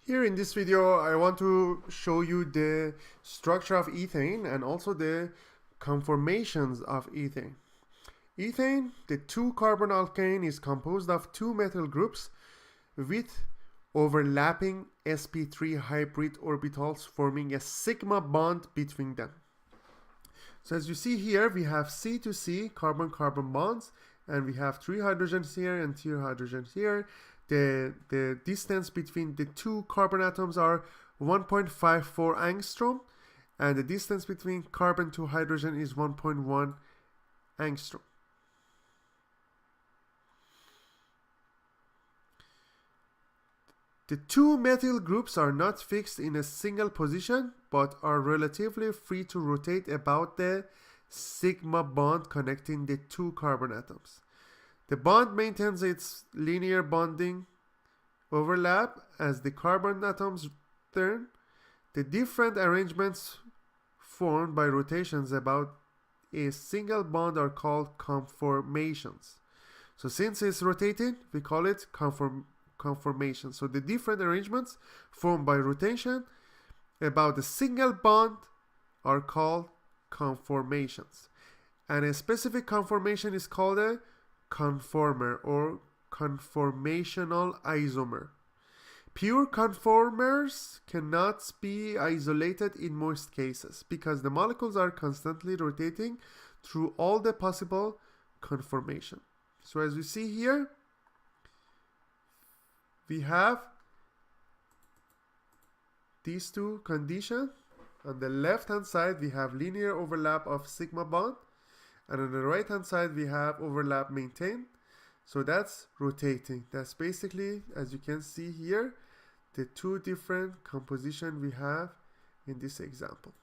Here in this video, I want to show you the structure of ethane and also the conformations of ethane. Ethane, the 2-carbon alkane, is composed of 2 methyl groups with overlapping sp3 hybrid orbitals forming a sigma bond between them. So as you see here, we have C to C carbon-carbon bonds, and we have 3 hydrogens here and 2 hydrogens here. The distance between the 2 carbon atoms are 1.54 angstrom, and the distance between carbon to hydrogen is 1.1 angstrom. The 2 methyl groups are not fixed in a single position, but are relatively free to rotate about the sigma bond connecting the 2 carbon atoms. The bond maintains its linear bonding overlap as the carbon atoms turn. The different arrangements formed by rotations about a single bond are called conformations. So since it's rotating, we call it conformation. So the different arrangements formed by rotation about a single bond are called conformations. And a specific conformation is called a conformer or conformational isomer. Pure conformers cannot be isolated in most cases because the molecules are constantly rotating through all the possible conformation. So as we see here, we have these two conditions. On the left hand side we have linear overlap of sigma bond, and on the right hand side we have overlap maintained. So that's rotating. That's basically, as you can see here, the two different compositions we have in this example.